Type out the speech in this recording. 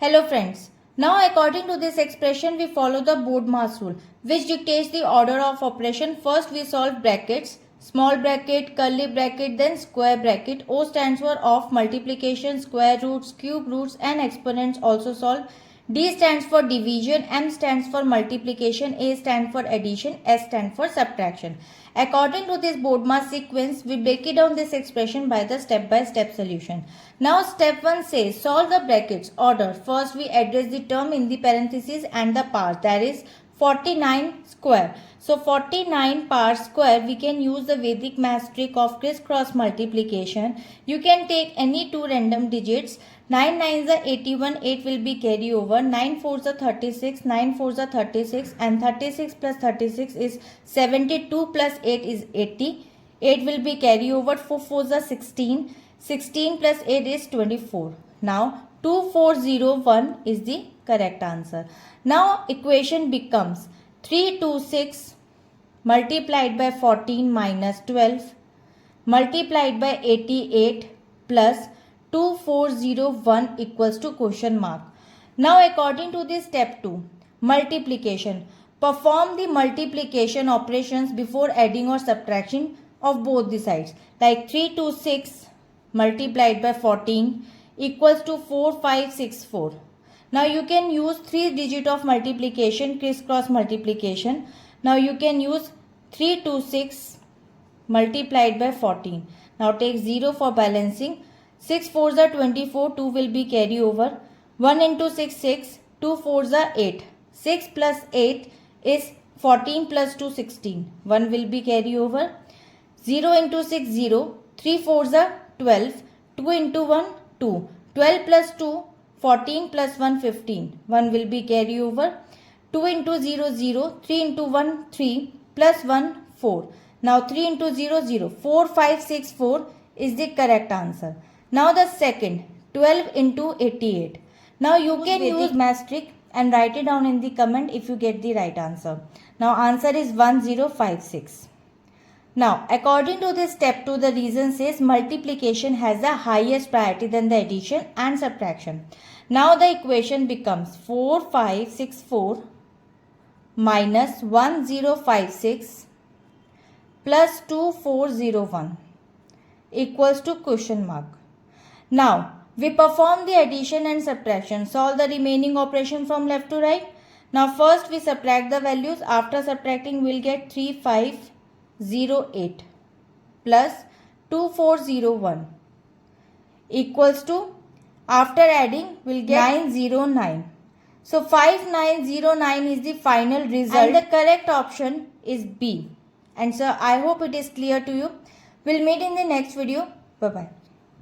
Hello friends. Now according to this expression we follow the BODMAS rule which dictates the order of operation. First we solve brackets, small bracket, curly bracket, then square bracket. O stands for of multiplication, square roots, cube roots and exponents also solve. D stands for division, M stands for multiplication, A stands for addition, S stands for subtraction. According to this BODMAS sequence, we break it down this expression by the step-by-step solution. Now step 1 says solve the brackets order. First we address the term in the parentheses and the power, that is 49 square. So 49 power square, we can use the Vedic math trick of crisscross multiplication. You can take any two random digits. 9 9s are 81, 8 will be carry over, 9 4s are 36, 9 4s are 36 and 36 plus 36 is 72 plus 8 is 80, 8 will be carry over, 4 4s are 16, 16 plus 8 is 24. Now 2401 is the correct answer. Now equation becomes 326 multiplied by 14 minus 12 multiplied by 88 plus 2401 equals to question mark. Now according to this step 2, multiplication. Perform the multiplication operations before adding or subtraction of both the sides. Like 326 multiplied by 14 equals to 4564. Now you can use 3 digit of multiplication, crisscross multiplication. Now you can use 326 multiplied by 14. Now take 0 for balancing. 6 4s are 24, 2 will be carry over. 1 into 6, 6, 2 4s are 8. 6 plus 8 is 14 plus 2, 16. 1 will be carry over. 0 into 6, 0. 3 4s are 12. 2 into 1, 2. 12 plus 2, 14 plus 1, 15. 1 will be carry over. 2 into 0, 0. 3 into 1, 3. Plus 1, 4. Now 3 into 0, 0. 4, 5, 6, 4 is the correct answer. Now the second, 12 into 88. Now you can use math trick and write it down in the comment if you get the right answer. Now answer is 1056. Now according to this step 2, the reason says multiplication has the highest priority than the addition and subtraction. Now the equation becomes 4564 minus 1056 plus 2401 equals to question mark. Now we perform the addition and subtraction. Solve the remaining operation from left to right. Now first we subtract the values. After subtracting we will get 3508 plus 2401 equals to, after adding we will get 909. So 5909 is the final result and the correct option is B. And so I hope it is clear to you. We'll meet in the next video. Bye bye.